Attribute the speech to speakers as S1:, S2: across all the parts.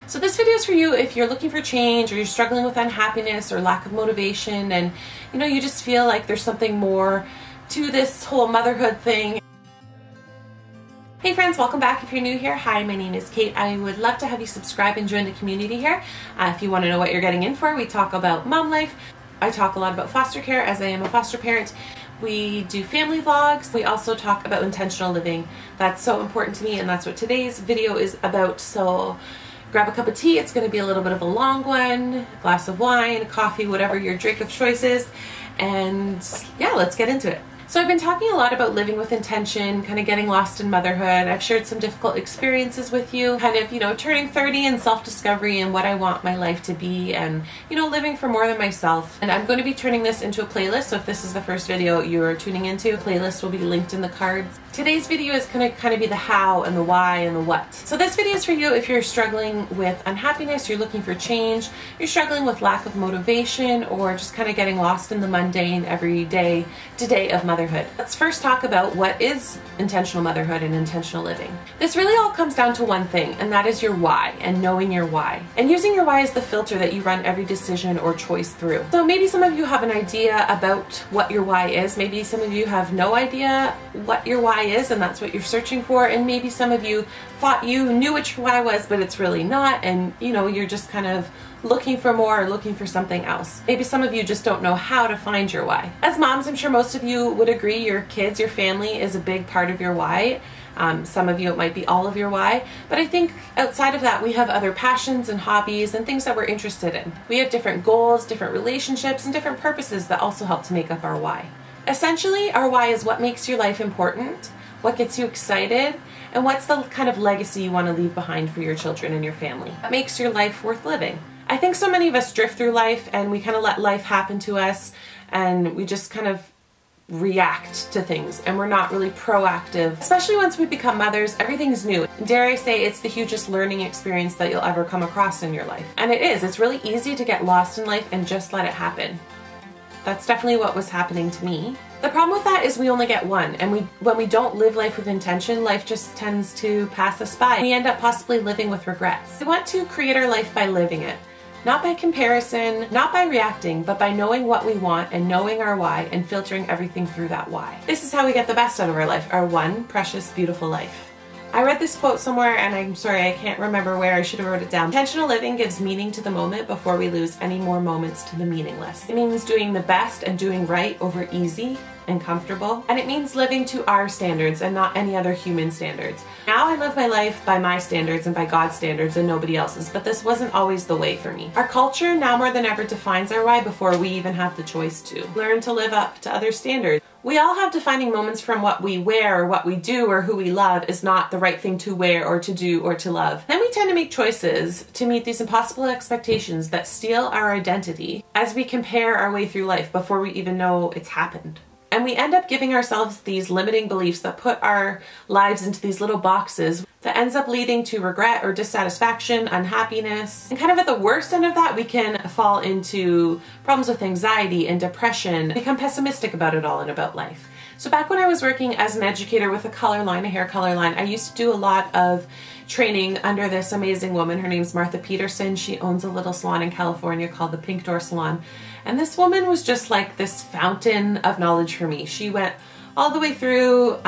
S1: So this video is for you if you're looking for change, or you're struggling with unhappiness or lack of motivation, and you just feel like there's something more to this whole motherhood thing. Hey friends, welcome back. If you're new here, hi, my name is Kait. I would love to have you subscribe and join the community here. If you want to know what you're getting in for, we talk about mom life. I talk a lot about foster care, as I am a foster parent. We do family vlogs. We also talk about intentional living. That's so important to me, and that's what today's video is about. So grab a cup of tea. It's going to be a little bit of a long one, a glass of wine, coffee, whatever your drink of choice is. And yeah, let's get into it. So I've been talking a lot about living with intention, kind of getting lost in motherhood. I've shared some difficult experiences with you, kind of, turning 30 and self-discovery and what I want my life to be, and, living for more than myself. And I'm going to be turning this into a playlist. So if this is the first video you're tuning into, the playlist will be linked in the cards. Today's video is going to kind of be the how and the why and the what. So this video is for you if you're struggling with unhappiness, you're looking for change, you're struggling with lack of motivation, or just kind of getting lost in the mundane everyday to-day of motherhood. Let's first talk about what is intentional motherhood and intentional living. This really all comes down to one thing, and that is your why, and knowing your why. And using your why as the filter that you run every decision or choice through. So maybe some of you have an idea about what your why is. Maybe some of you have no idea what your why is, and that's what you're searching for. And maybe some of you thought you knew what your why was, but it's really not, and you're just kind of looking for more or looking for something else. Maybe some of you just don't know how to find your why. As moms, I'm sure most of you would agree your kids, your family is a big part of your why. Some of you, it might be all of your why, but I think outside of that, we have other passions and hobbies and things that we're interested in. We have different goals, different relationships, and different purposes that also help to make up our why. Essentially, our why is what makes your life important, what gets you excited, and what's the kind of legacy you want to leave behind for your children and your family. What makes your life worth living? I think so many of us drift through life and we kind of let life happen to us, and we just kind of react to things, and we're not really proactive. Especially once we become mothers, everything's new. Dare I say, it's the hugest learning experience that you'll ever come across in your life. And it is. It's really easy to get lost in life and just let it happen. That's definitely what was happening to me. The problem with that is we only get one, and when we don't live life with intention, life just tends to pass us by. We end up possibly living with regrets. We want to create our life by living it. Not by comparison, not by reacting, but by knowing what we want and knowing our why and filtering everything through that why. This is how we get the best out of our life, our one precious, beautiful life. I read this quote somewhere, and I'm sorry, I can't remember where. I should have wrote it down. Intentional living gives meaning to the moment before we lose any more moments to the meaningless. It means doing the best and doing right over easy and comfortable. And it means living to our standards and not any other human standards. Now I live my life by my standards and by God's standards and nobody else's, but this wasn't always the way for me. Our culture now more than ever defines our why before we even have the choice to. Learn to live up to other standards. We all have defining moments from what we wear or what we do or who we love is not the right thing to wear or to do or to love. Then we tend to make choices to meet these impossible expectations that steal our identity as we compare our way through life before we even know it's happened. And we end up giving ourselves these limiting beliefs that put our lives into these little boxes that ends up leading to regret or dissatisfaction, unhappiness. And kind of at the worst end of that, we can fall into problems with anxiety and depression, become pessimistic about it all and about life. So back when I was working as an educator with a color line, a hair color line, I used to do a lot of training under this amazing woman. Her name's Martha Peterson. She owns a little salon in California called the Pink Door Salon. And this woman was just like this fountain of knowledge for me. She went all the way through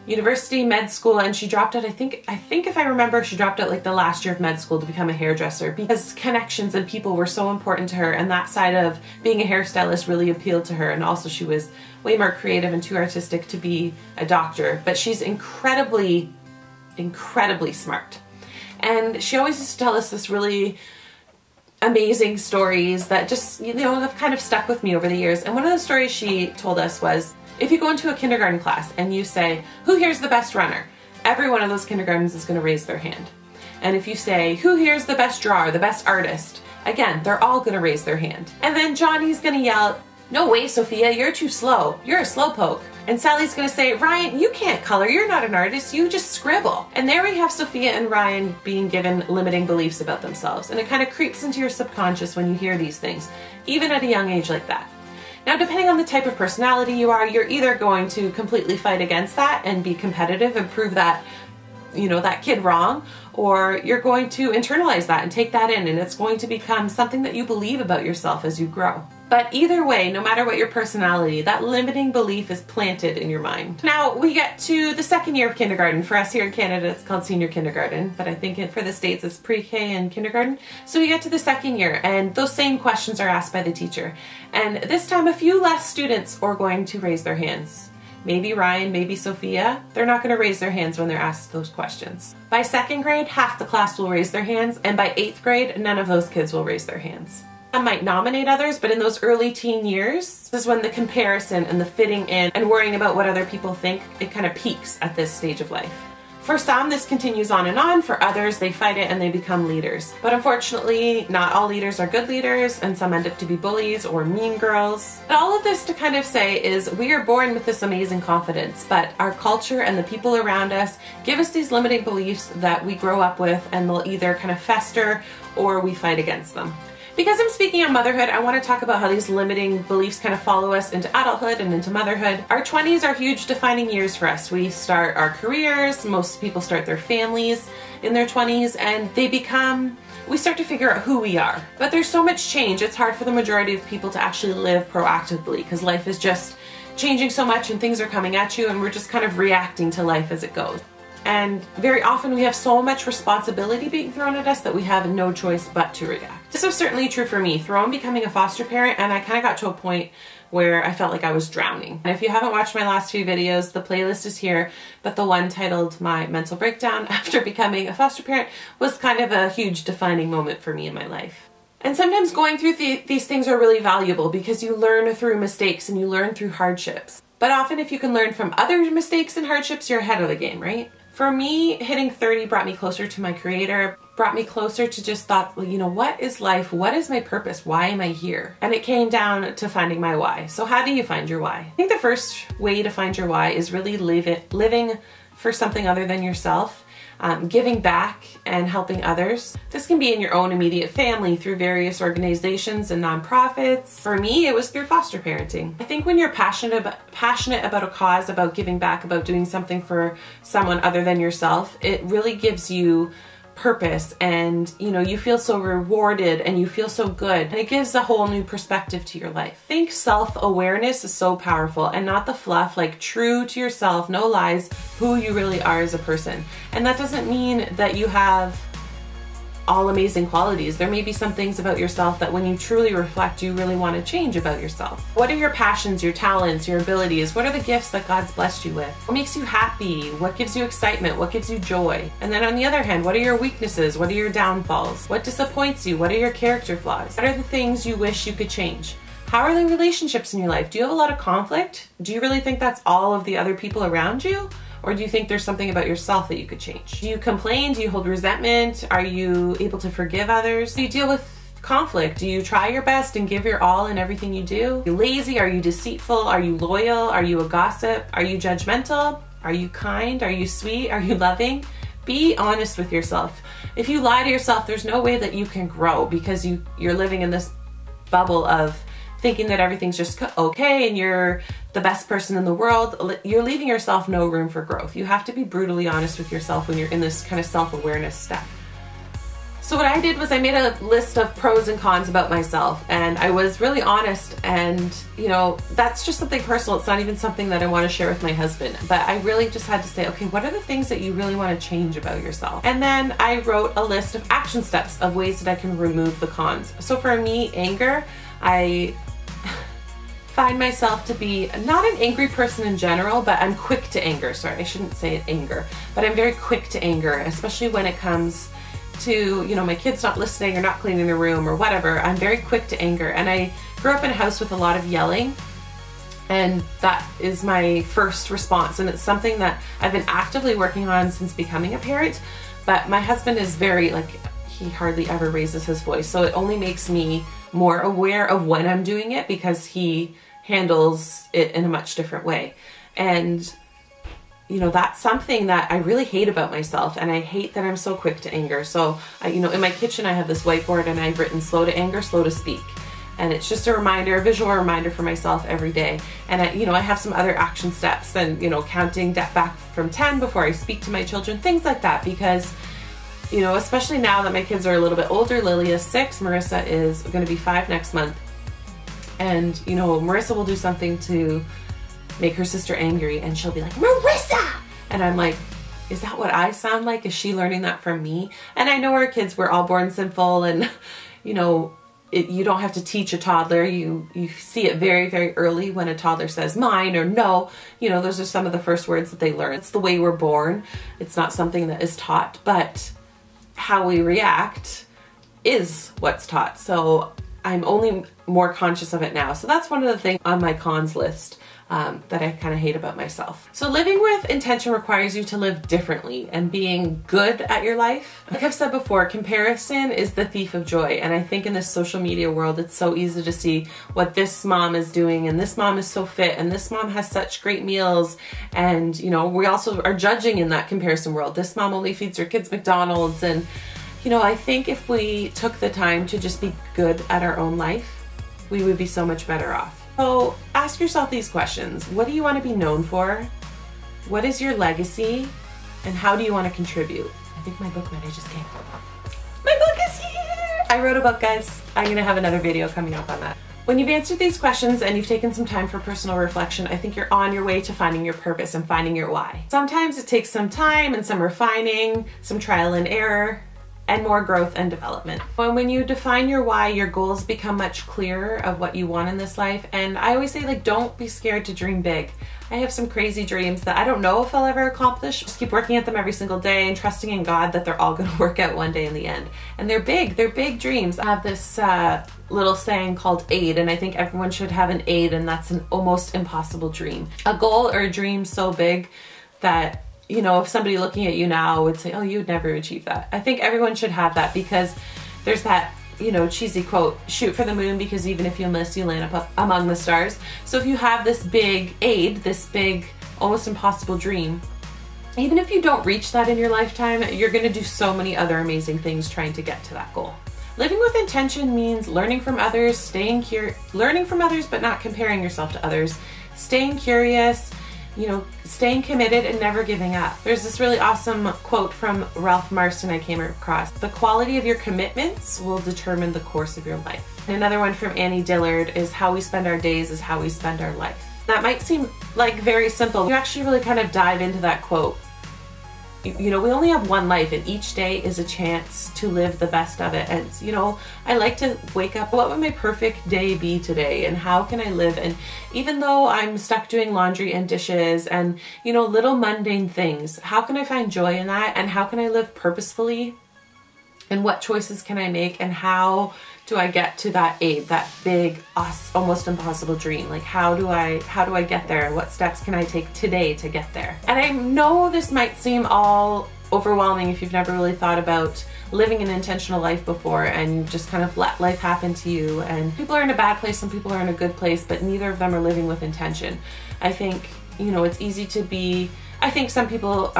S1: university, med school, and she dropped out, I think if I remember, she dropped out like the last year of med school to become a hairdresser because connections and people were so important to her, and that side of being a hairstylist really appealed to her. And also she was way more creative and too artistic to be a doctor, but she's incredibly smart. And she always used to tell us this really amazing stories that just, have kind of stuck with me over the years. And one of the stories she told us was, if you go into a kindergarten class and you say, who here's the best runner? Every one of those kindergartens is going to raise their hand. And if you say, who here's the best drawer, the best artist? Again, they're all going to raise their hand. And then Johnny's going to yell, no way, Sophia, you're too slow. You're a slowpoke. And Sally's gonna say, Ryan, you can't color. You're not an artist. You just scribble. And there we have Sophia and Ryan being given limiting beliefs about themselves. And it kind of creeps into your subconscious when you hear these things, even at a young age like that. Now, depending on the type of personality you are, you're either going to completely fight against that and be competitive and prove that that kid wrong, or you're going to internalize that and take that in, and it's going to become something that you believe about yourself as you grow. But either way, no matter what your personality, that limiting belief is planted in your mind. Now we get to the second year of kindergarten. For us here in Canada, it's called senior kindergarten, but I think for the States it's pre-K and kindergarten. So we get to the second year, and those same questions are asked by the teacher. And this time a few less students are going to raise their hands. Maybe Ryan, maybe Sophia, they're not going to raise their hands when they're asked those questions. By second grade, half the class will raise their hands, and by 8th grade, none of those kids will raise their hands. I might nominate others, but in those early teen years, this is when the comparison and the fitting in and worrying about what other people think, it kind of peaks at this stage of life. For some, this continues on and on. For others, they fight it and they become leaders. But unfortunately, not all leaders are good leaders, and some end up to be bullies or mean girls. And all of this to kind of say is we are born with this amazing confidence, but our culture and the people around us give us these limiting beliefs that we grow up with, and they'll either kind of fester or we fight against them. Because I'm speaking on motherhood, I want to talk about how these limiting beliefs kind of follow us into adulthood and into motherhood. Our 20s are huge defining years for us. We start our careers, most people start their families in their 20s, and we start to figure out who we are. But there's so much change, it's hard for the majority of people to actually live proactively, because life is just changing so much and things are coming at you, and we're just kind of reacting to life as it goes. And very often we have so much responsibility being thrown at us that we have no choice but to react. This was certainly true for me throughout becoming a foster parent, and I kind of got to a point where I felt like I was drowning. And if you haven't watched my last few videos, the playlist is here, but the one titled My Mental Breakdown After Becoming a Foster Parent was kind of a huge defining moment for me in my life. And sometimes going through these things are really valuable because you learn through mistakes and you learn through hardships. But often if you can learn from other mistakes and hardships, you're ahead of the game, right? For me, hitting 30 brought me closer to my Creator, brought me closer to just thought, well, what is life? What is my purpose? Why am I here? And it came down to finding my why. So how do you find your why? I think the first way to find your why is really living for something other than yourself. Giving back and helping others. This can be in your own immediate family, through various organizations and nonprofits. For me, it was through foster parenting. I think when you're passionate about a cause, about giving back, about doing something for someone other than yourself, it really gives you purpose, and you feel so rewarded and you feel so good, and it gives a whole new perspective to your life. I think self-awareness is so powerful, and not the fluff, like true to yourself, no lies, who you really are as a person. And that doesn't mean that you have all amazing qualities. There may be some things about yourself that when you truly reflect, you really want to change about yourself. What are your passions, your talents, your abilities? What are the gifts that God's blessed you with? What makes you happy? What gives you excitement? What gives you joy? And then on the other hand, what are your weaknesses? What are your downfalls? What disappoints you? What are your character flaws? What are the things you wish you could change? How are the relationships in your life? Do you have a lot of conflict? Do you really think that's all of the other people around you? Or do you think there's something about yourself that you could change? Do you complain? Do you hold resentment? Are you able to forgive others? Do you deal with conflict? Do you try your best and give your all in everything you do? Are you lazy? Are you deceitful? Are you loyal? Are you a gossip? Are you judgmental? Are you kind? Are you sweet? Are you loving? Be honest with yourself. If you lie to yourself, there's no way that you can grow, because you're living in this bubble of thinking that everything's just okay and you're the best person in the world. You're leaving yourself no room for growth. You have to be brutally honest with yourself when you're in this kind of self-awareness step. So what I did was I made a list of pros and cons about myself, and I was really honest, and that's just something personal. It's not even something that I want to share with my husband, but I really just had to say, okay, what are the things that you really want to change about yourself? And then I wrote a list of action steps of ways that I can remove the cons. So for me, anger, I find myself to be not an angry person in general, but I'm quick to anger. Sorry, I shouldn't say anger, but I'm very quick to anger, especially when it comes to, my kids not listening or not cleaning their room or whatever. I'm very quick to anger, and I grew up in a house with a lot of yelling, and that is my first response, and it's something that I've been actively working on since becoming a parent. But my husband is very, he hardly ever raises his voice, so it only makes me more aware of when I'm doing it, because he handles it in a much different way. And that's something that I really hate about myself, and I hate that I'm so quick to anger. So in my kitchen I have this whiteboard, and I've written slow to anger, slow to speak. And it's just a reminder, a visual reminder for myself every day. And I have some other action steps and, counting back from 10 before I speak to my children, things like that, because, especially now that my kids are a little bit older, Lilia's 6, Marissa is going to be 5 next month. And, Marissa will do something to make her sister angry and she'll be like, Marissa! And I'm like, is that what I sound like? Is she learning that from me? And I know our kids, we're all born sinful, and, you don't have to teach a toddler. You see it very, very early when a toddler says mine or no. Those are some of the first words that they learn. It's the way we're born. It's not something that is taught, but how we react is what's taught. So I'm only more conscious of it now. So that's one of the things on my cons list that I kind of hate about myself. So living with intention requires you to live differently and being good at your life. Like I've said before, comparison is the thief of joy. And I think in this social media world, it's so easy to see what this mom is doing, and this mom is so fit, and this mom has such great meals. And, we also are judging in that comparison world. This mom only feeds her kids McDonald's. And, I think if we took the time to just be good at our own life, we would be so much better off. So ask yourself these questions. What do you want to be known for? What is your legacy? And how do you want to contribute? I think my book manager just came. My book is here! I wrote a book, guys. I'm going to have another video coming up on that. When you've answered these questions and you've taken some time for personal reflection, I think you're on your way to finding your purpose and finding your why. Sometimes it takes some time and some refining, some trial and error, and more growth and development. When you define your why, your goals become much clearer of what you want in this life. And I always say, don't be scared to dream big. I have some crazy dreams that I don't know if I'll ever accomplish. Just keep working at them every single day and trusting in God that they're all gonna work out one day in the end. And they're big dreams. I have this little saying called AID, and I think everyone should have an AID, and that's an almost impossible dream. A goal or a dream so big that if somebody looking at you now would say, oh, you'd never achieve that. I think everyone should have that, because there's that, cheesy quote, shoot for the moon, because even if you miss, you land up among the stars. So if you have this big AID, this big, almost impossible dream, even if you don't reach that in your lifetime, you're gonna do so many other amazing things trying to get to that goal. Living with intention means learning from others, learning from others, but not comparing yourself to others, staying curious, staying committed and never giving up. There's this really awesome quote from Ralph Marston I came across. The quality of your commitments will determine the course of your life. And another one from Annie Dillard is, how we spend our days is how we spend our life. That might seem like very simple. You actually really kind of dive into that quote. We only have one life, and each day is a chance to live the best of it. And, I like to wake up, what would my perfect day be today? And how can I live? And even though I'm stuck doing laundry and dishes and, little mundane things, how can I find joy in that? And how can I live purposefully? And what choices can I make? And how do I get to that AID, that big, almost impossible dream? Like, how do I get there? What steps can I take today to get there? And I know this might seem all overwhelming if you've never really thought about living an intentional life before, and you just kind of let life happen to you. And people are in a bad place, some people are in a good place, but neither of them are living with intention. I think, it's easy to be, I think some people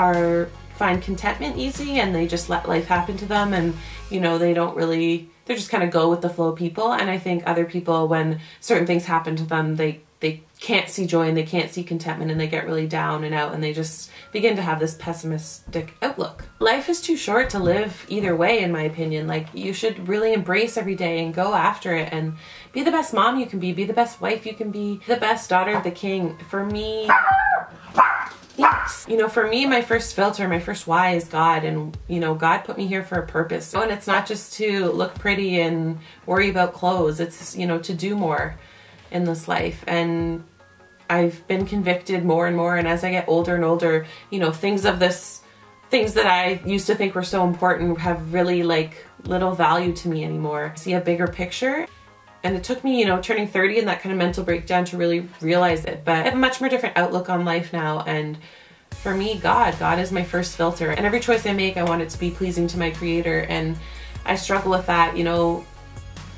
S1: find contentment easy and they just let life happen to them, and they just kind of go with the flow people. And I think other people, when certain things happen to them, they can't see joy and they can't see contentment, and they get really down and out, and they just begin to have this pessimistic outlook. Life is too short to live either way, in my opinion. Like, you should really embrace every day and go after it and be the best mom you can be the best wife you can be the best daughter of the King. For me, yes. For me, my first filter, my first why is God. And, God put me here for a purpose. And it's not just to look pretty and worry about clothes. It's, to do more in this life. And I've been convicted more and more. And as I get older and older, things that I used to think were so important have really little value to me anymore. I see a bigger picture. And it took me, turning 30 and that kind of mental breakdown to really realize it. But I have a much more different outlook on life now. And for me, God is my first filter. And every choice I make, I want it to be pleasing to my Creator. And I struggle with that.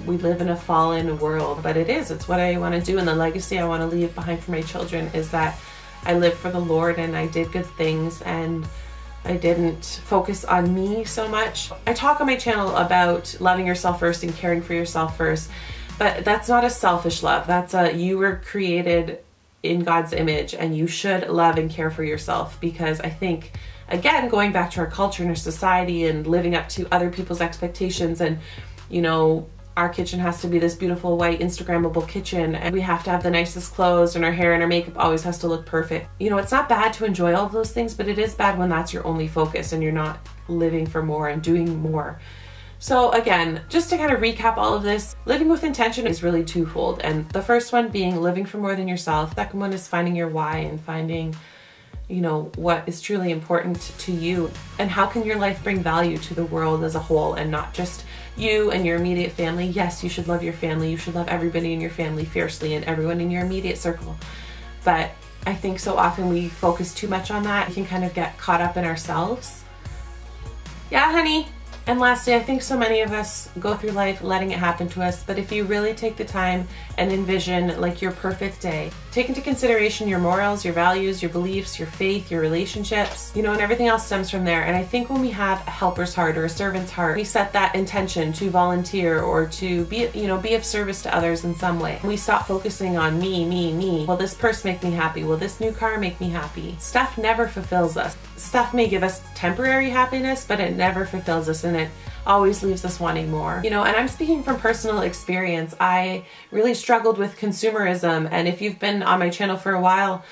S1: We live in a fallen world, but it's what I want to do. And the legacy I want to leave behind for my children is that I lived for the Lord and I did good things, and I didn't focus on me so much. I talk on my channel about loving yourself first and caring for yourself first, But that's not a selfish love. That's you were created in God's image, and you should love and care for yourself, because I think, again, going back to our culture and our society and living up to other people's expectations, and you know, our kitchen has to be this beautiful white Instagrammable kitchen, and we have to have the nicest clothes, and our hair and our makeup always has to look perfect. You know, it's not bad to enjoy all of those things, but it is bad when that's your only focus and you're not living for more and doing more. So again, just to kind of recap all of this, living with intention is really twofold. And the first one being living for more than yourself. The second one is finding your why and finding, you know, what is truly important to you, and how can your life bring value to the world as a whole and not just you and your immediate family. Yes, you should love your family. You should love everybody in your family fiercely and everyone in your immediate circle. But I think so often we focus too much on that. We can kind of get caught up in ourselves. Yeah, honey. And lastly, I think so many of us go through life letting it happen to us, but if you really take the time and envision like your perfect day, take into consideration your morals, your values, your beliefs, your faith, your relationships, you know, and everything else stems from there. And I think when we have a helper's heart or a servant's heart, we set that intention to volunteer or to be, you know, be of service to others in some way. We stop focusing on me, me, me. Will this purse make me happy? Will this new car make me happy? Stuff never fulfills us. Stuff may give us temporary happiness, but it never fulfills us, and it always leaves us wanting more. You know, and I'm speaking from personal experience. I really struggled with consumerism, and if you've been on my channel for a while,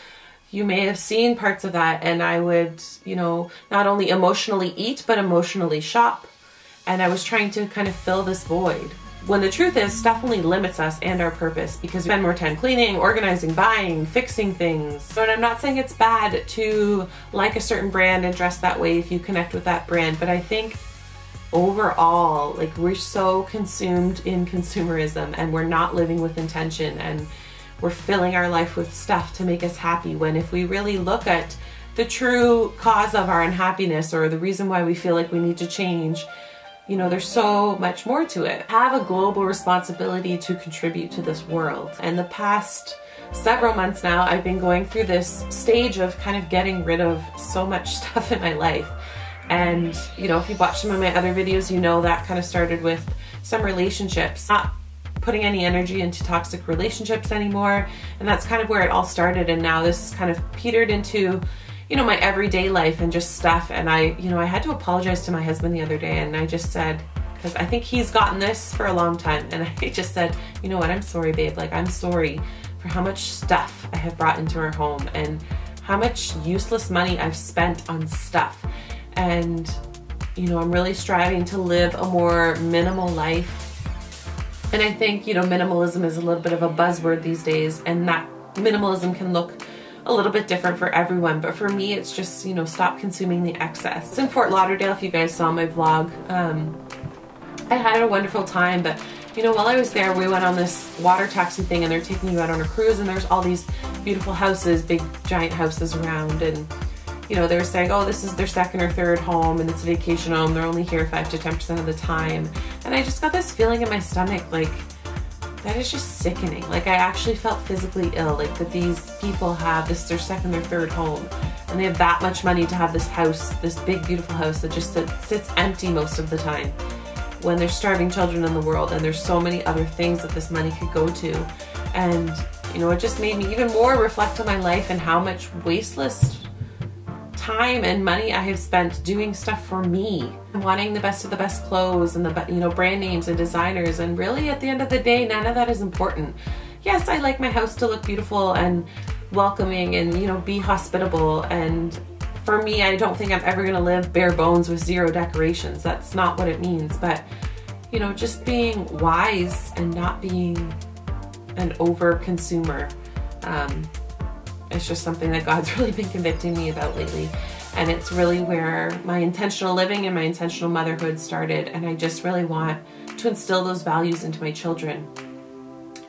S1: you may have seen parts of that. And I would, you know, not only emotionally eat, but emotionally shop. And I was trying to kind of fill this void. When the truth is, stuff only limits us and our purpose, because we spend more time cleaning, organizing, buying, fixing things. But I'm not saying it's bad to like a certain brand and dress that way if you connect with that brand. But I think overall, like, we're so consumed in consumerism, and we're not living with intention, and we're filling our life with stuff to make us happy, when if we really look at the true cause of our unhappiness, or the reason why we feel like we need to change, you know, there's so much more to it. Have a global responsibility to contribute to this world. And the past several months now, I've been going through this stage of kind of getting rid of so much stuff in my life. And, you know, if you've watched some of my other videos, you know that kind of started with some relationships. Not putting any energy into toxic relationships anymore. And that's kind of where it all started. And now this kind of petered into, you know, my everyday life and just stuff. And I had to apologize to my husband the other day, and I just said, because I think he's gotten this for a long time, and I just said, you know what, I'm sorry, babe. Like, I'm sorry for how much stuff I have brought into our home and how much useless money I've spent on stuff. And, you know, I'm really striving to live a more minimal life. And I think, you know, minimalism is a little bit of a buzzword these days, and that minimalism can look a little bit different for everyone, but for me it's just, you know, stop consuming the excess. It's in Fort Lauderdale, if you guys saw my vlog. I had a wonderful time, but you know, while I was there, we went on this water taxi thing, and they're taking you out on a cruise, and there's all these beautiful houses, big giant houses around, and you know, they were saying, oh, this is their second or third home, and it's a vacation home, they're only here 5 to 10% of the time. And I just got this feeling in my stomach, like, that is just sickening. Like, I actually felt physically ill, like that these people have this, their second or third home, and they have that much money to have this house, this big beautiful house that just sits empty most of the time, when there's starving children in the world, and there's so many other things that this money could go to. And you know, it just made me even more reflect on my life and how much wasteless time and money I have spent doing stuff for me, wanting the best of the best clothes and the, you know, brand names and designers, and really at the end of the day, none of that is important. Yes, I like my house to look beautiful and welcoming and, you know, be hospitable, and for me, I don't think I'm ever gonna live bare bones with zero decorations. That's not what it means. But you know, just being wise and not being an over consumer. It's just something that God's really been convicting me about lately. And it's really where my intentional living and my intentional motherhood started. And I just really want to instill those values into my children.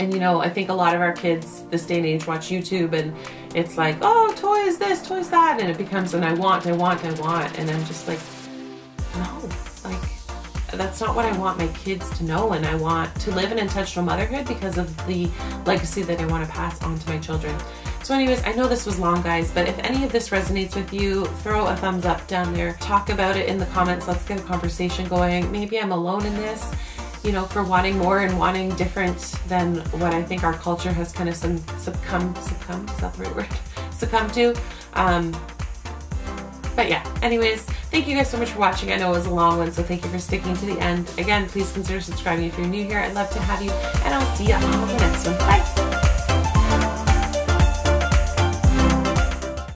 S1: And you know, I think a lot of our kids this day and age watch YouTube, and it's like, oh, toys this, toys that, and it becomes an I want, and I'm just like, no, like, that's not what I want my kids to know. And I want to live an intentional motherhood because of the legacy that I want to pass on to my children. So anyways, I know this was long, guys, but if any of this resonates with you, throw a thumbs up down there. Talk about it in the comments. Let's get a conversation going. Maybe I'm alone in this, you know, for wanting more and wanting different than what I think our culture has kind of succumbed, is that the right word? Succumbed to. But yeah, anyways, thank you guys so much for watching. I know it was a long one, so thank you for sticking to the end. Again, please consider subscribing if you're new here. I'd love to have you, and I'll see you on the next one. Bye!